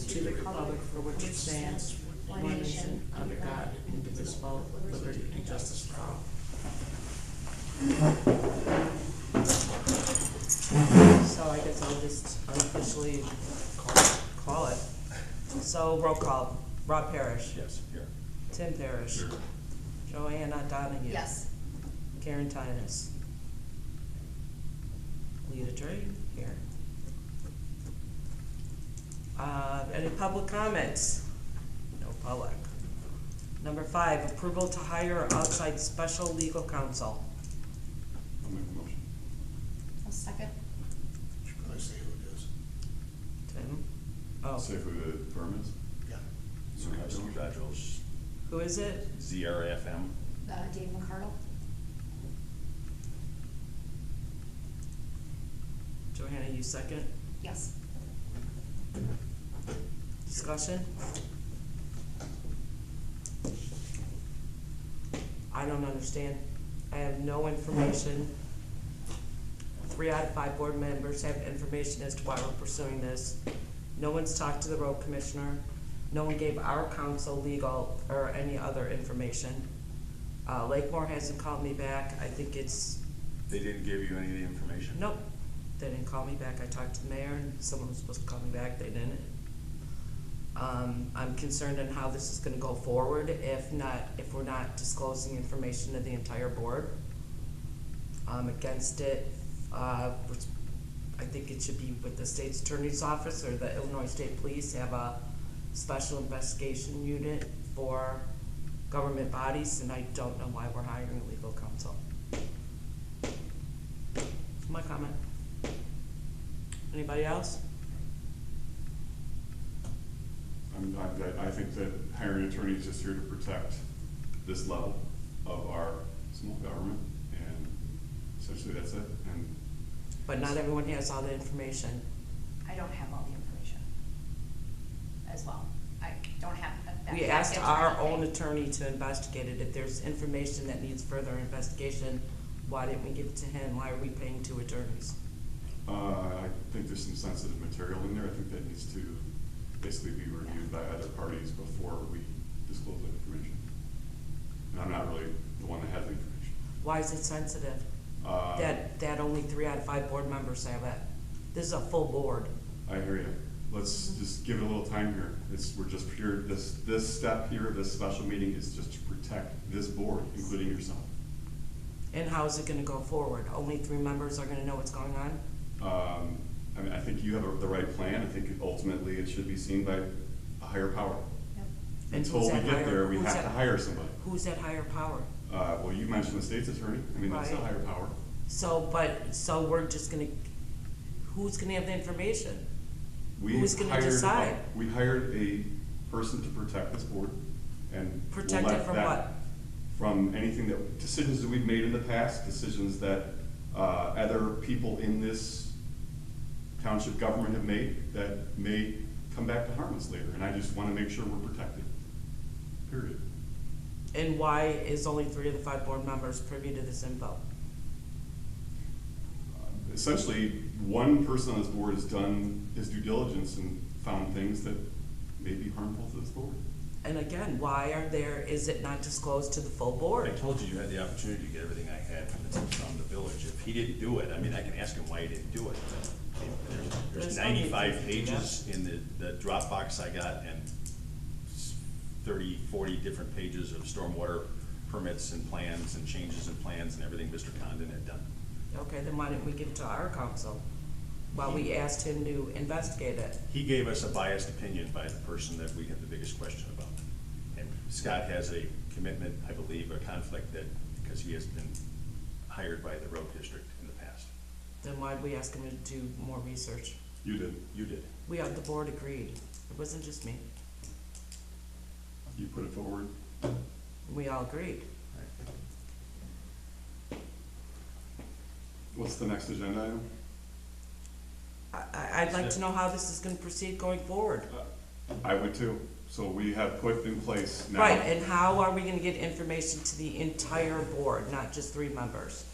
to the republic for which it stands, one nation, under God, indivisible, with liberty and justice for all. So I guess I'll just unofficially call it. So roll call, Rob Parrish. Yes, here. Tim Parrish. Here. Joanna Donahue. Yes. Karen Tynes. Leah Drake, here. Any public comments? No public. Number 5, approval to hire outside special legal counsel. I'll make the motion. A second. Should probably say who it is. Tim? Oh, Say who the firm is? Yeah. Congratulations. who is it? ZRFM. Dave McCardle. Johanna, you second? Yes. Discussion? I don't understand. I have no information. 3 out of 5 board members have information as to why we're pursuing this. No one's talked to the road commissioner. No one gave our council legal or any other information. Lakemore hasn't called me back. I think it's, They didn't give you any of the information? nope, they didn't call me back. I talked to the mayor and someone was supposed to call me back, they didn't. I'm concerned on how this is gonna go forward if we're not disclosing information to the entire board. I'm against it, which I think it should be with the state's attorney's office or the Illinois State Police have a special investigation unit for government bodies, and I don't know why we're hiring a legal counsel. That's my comment. Anybody else? I think that hiring an attorney is just here to protect this level of our small government, and essentially that's it. And But not everyone has all the information. I don't have all the information as well. I don't have that. We asked our own attorney to investigate it. If there's information that needs further investigation, why didn't we give it to him? Why are we paying 2 attorneys? I think there's some sensitive material in there. I think that needs to basically be reviewed by other parties before we disclose that information. And I'm not really the one that has the information. Why is it sensitive? That only 3 out of 5 board members have it. This is a full board. I hear you. Let's just give it a little time here. We're just here, this step here, this special meeting is just to protect this board, including yourself. And how is it gonna go forward? Only 3 members are gonna know what's going on? I mean, I think you have the right plan. I think ultimately it should be seen by a higher power. Yep. And Until who's we that get higher- there, we who's have that- to hire somebody. Who's that higher power? Well, you mentioned the state's attorney. I mean, that's a Right. higher power. So we're just gonna, who's gonna have the information? Who's gonna decide? We hired a person to protect this board, and we'll Protect it let from that- what? From anything decisions that we've made in the past, decisions that other people in this township government have made that may come back to harm us later, and I just wanna make sure we're protected, period. And why is only 3 of the 5 board members privy to this info? Essentially, one person on this board has done his due diligence and found things that may be harmful to this board. And again, is it not disclosed to the full I board? told you had the opportunity to get everything I had from the village. If he didn't do it, I mean, I can ask him why he didn't do it. I mean, There's There's no need to 95 do that. pages in the Dropbox I got, and 30, 40 different pages of stormwater permits and plans and changes in plans and everything Mr. Condon had done. Okay, then why didn't we give it to our council? While we asked him to investigate it. He gave us a biased opinion by the person that we had the biggest question about. And Scott has a commitment, I believe, a conflict that, because he has been hired by the road district in the past. Then why'd we ask him to do more research? You did. You did. The board agreed. It wasn't just me. You put it forward. We all agreed. What's the next agenda item? I'd like to know how this is gonna proceed going forward. I would too. So we have put in place now. Right, and how are we gonna get information to the entire board, not just 3 members?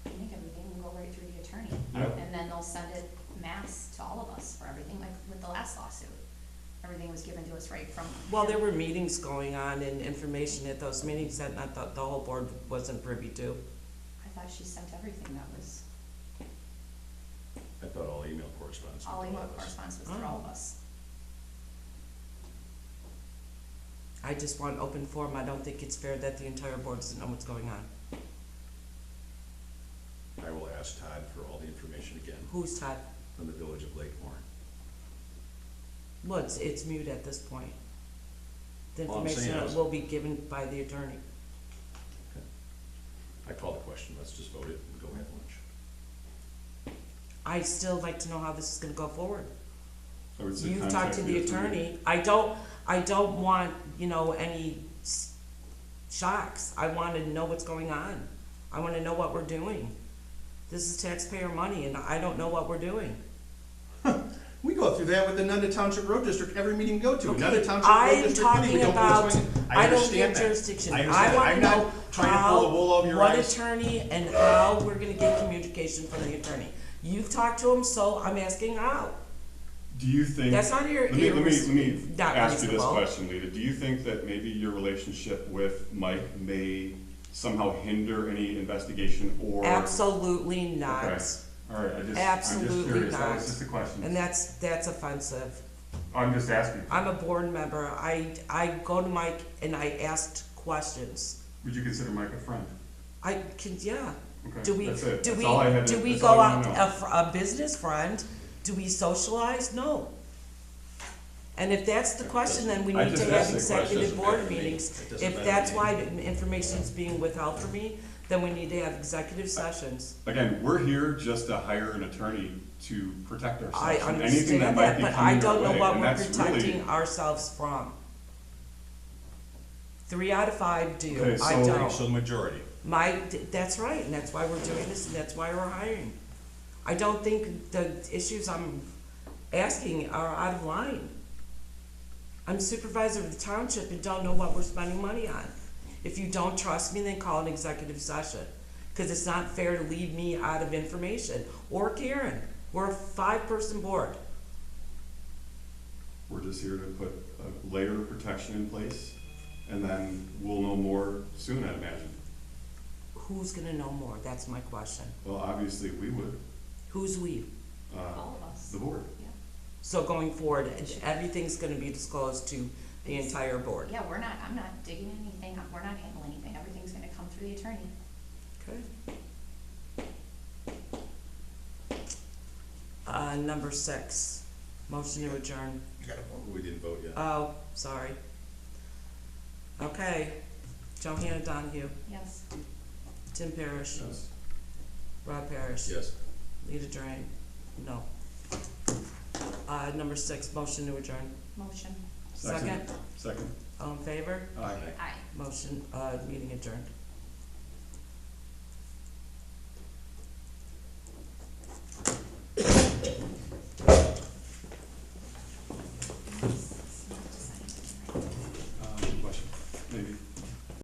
I think everything will go right through the attorney. Yeah. And then they'll send it mass to all of us for everything, like with the last lawsuit. Everything was given to us right from. Well, there were meetings going on and information at those meetings that not the whole board wasn't privy to. I thought she sent everything that was, I thought all email correspondence. all went to email of us. correspondence was through all of us. I just want open forum. I don't think it's fair that the entire board doesn't know what's going on. I will ask Todd for all the information again Who's Todd? from the village of Lakemore. Well, it's mute at this point. The All I'm saying information is- will be given by the attorney. I call the question, let's just vote it and go have lunch. I still like to know how this is gonna go forward. I would say You've talked contact to the attorney. I don't want, any shocks. I wanna know what's going on. I wanna know what we're doing. This is taxpayer money and I don't know what we're doing. We go through that with the Nunda Township Road District every meeting we go to. Okay, Nunda Township Road I'm District meeting, talking we don't know about, what's going on. I don't understand get that. jurisdiction. I I understand. wanna I'm know not trying to pull the wool over your what eyes. attorney and how we're gonna get communication from the attorney. You've talked to him, so I'm asking how. Do you think? That's not your- Let me not ask you this reasonable. question, Lita. Do you think that maybe your relationship with Mike may somehow hinder any investigation or? Absolutely not. Okay. All right, I'm just Absolutely curious. That not. was just a question. And that's offensive. I'm just asking. I'm a board member. I go to Mike and I asked questions. Would you consider Mike a friend? I can, yeah. Okay, Do we, that's it. do That's we, all I had to- do we that's go all I out, wanna know. a business friend? Do we socialize? No. And if that's the question, then we I need to just have asked the question. executive Doesn't board matter to me. meetings. It doesn't If matter that's to why me. the information's being withheld from me, then we need to have executive sessions. Again, we're here just to hire an attorney to protect ourselves I from anything understand that might that, be but I coming our don't know way, what and we're that's really. protecting ourselves from. 3 out of 5 do, Okay, I so- don't. So the majority. That's right, and that's why we're doing this, and that's why we're hiring. I don't think the issues I'm asking are out of line. I'm supervisor of the township and don't know what we're spending money on. If you don't trust me, then call an executive session, because it's not fair to leave me out of information, or Karen. We're a 5-person board. We're just here to put a layer of protection in place, and then we'll know more soon, I imagine. Who's gonna know more? That's my question. Well, obviously, we would, Who's we? All of us. the board. Yeah. So going forward, everything's gonna be disclosed to the entire board. Yeah, I'm not digging anything, we're not handling anything, everything's gonna come through the attorney. Okay. Number 6, motion to adjourn. You gotta vote. We didn't vote yet. Oh, sorry. Okay, Johanna Donahue, Yes. Tim Parrish, Yes. Rob Parrish. Yes. Lita Drain, no. Number 6, motion to adjourn. Motion. Second, Second. all in favor? Aye. Aye. Motion, meeting adjourned.